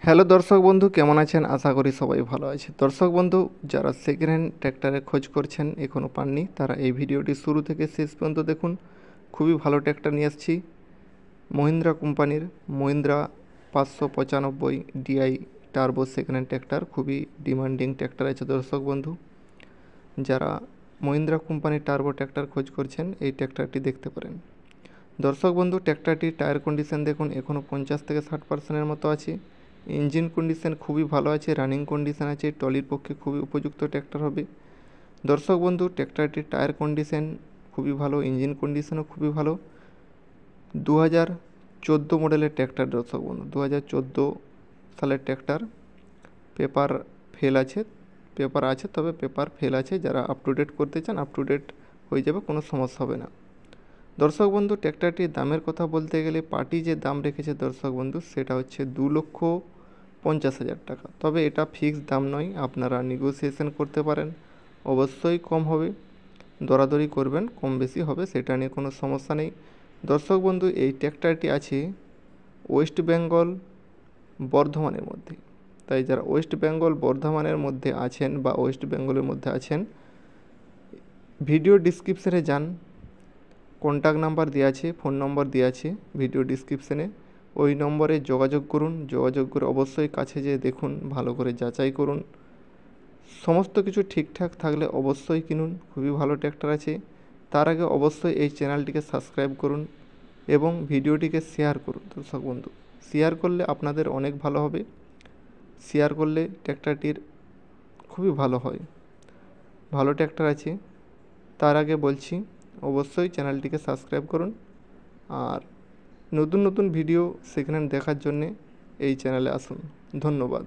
Hello দর্শক বন্ধু, কেমন আছেন? আশা করি সবাই ভালো আছে। দর্শক বন্ধু, যারা সেকেন্ড হ্যান্ড ট্র্যাক্টরের খোঁজ করছেন, এখনও পাননি, তারা এই ভিডিওটি শুরু থেকে শেষ পর্যন্ত দেখুন। খুবই ভালো ট্র্যাক্টর নিয়ে আসছি মহিন্দ্রা কোম্পানির Mahindra 595 DI turbo second hand tractor. খুবই ডিমান্ডিং ট্র্যাক্টর আছে দর্শক বন্ধু। যারা মহিন্দ্রা কোম্পানির টার্বো ট্র্যাক্টর খোঁজ করছেন, এই ট্র্যাক্টরটি দেখতে পারেন। দর্শক বন্ধু, ট্র্যাক্টরটির টায়ার কন্ডিশন দেখুন, এখনও 50 থেকে 60% মতো আছে। ইঞ্জিন কন্ডিশন খুবই ভালো আছে, রানিং কন্ডিশন আছে, ট্রলির পক্ষে খুবই উপযুক্ত ট্র্যাক্টর হবে। দর্শক বন্ধু, ট্র্যাক্টরটির টায়ার কন্ডিশন খুবই ভালো, ইঞ্জিন কন্ডিশনও খুবই ভালো। 2014 মডেলের ট্র্যাক্টর দর্শক বন্ধু, 2014 সালের ট্র্যাক্টর। পেপার ফেল আছে, পেপার আছে, তবে পেপার ফেল আছে। যারা আপ টু ডেট করতে চান, আপ টু ডেট হয়ে যাবে, কোনো সমস্যা হবে না। দর্শক বন্ধু, ট্র্যাক্টরটির দামের কথা বলতে গেলে পার্টি যে দাম রেখেছে দর্শক বন্ধু, সেটা হচ্ছে 2,50,000 টাকা। তবে এটা ফিক্সড দাম নয়, আপনারা নেগোসিয়েশন করতে পারেন, অবশ্যই কম হবে। দরাদরি করবেন, কম বেশি হবে, সেটা নিয়ে কোনো সমস্যা নেই। দর্শক বন্ধু, এই ট্র্যাক্টরটি আছে ওয়েস্ট বেঙ্গল বর্ধমানের মধ্যে। তাই যারা ওয়েস্ট বেঙ্গল বর্ধমানের মধ্যে আছেন বা ওয়েস্ট বেঙ্গলের মধ্যে আছেন, ভিডিও ডিসক্রিপশানে যান, কন্ট্যাক্ট নাম্বার দেওয়া আছে, ফোন নম্বর দেওয়া আছে ভিডিও ডিসক্রিপশানে। ওই নম্বরে যোগাযোগ করুন। যোগাযোগ করে অবশ্যই কাছে যেয়ে দেখুন, ভালো করে যাচাই করুন। সমস্ত কিছু ঠিকঠাক থাকলে অবশ্যই কিনুন। খুবই ভালো ট্র্যাক্টর আছে। তার আগে অবশ্যই এই চ্যানেলটিকে সাবস্ক্রাইব করুন এবং ভিডিওটিকে শেয়ার করুন। দর্শক বন্ধু, শেয়ার করলে আপনাদের অনেক ভালো হবে। শেয়ার করলে ট্র্যাক্টরটির খুবই ভালো হয়, ভালো ট্র্যাক্টর আছে। তার আগে বলছি, অবশ্যই চ্যানেলটিকে সাবস্ক্রাইব করুন। আর নতুন নতুন ভিডিও সেকেন্ড হ্যান্ড দেখার জন্যে এই চ্যানেলে আসুন। ধন্যবাদ।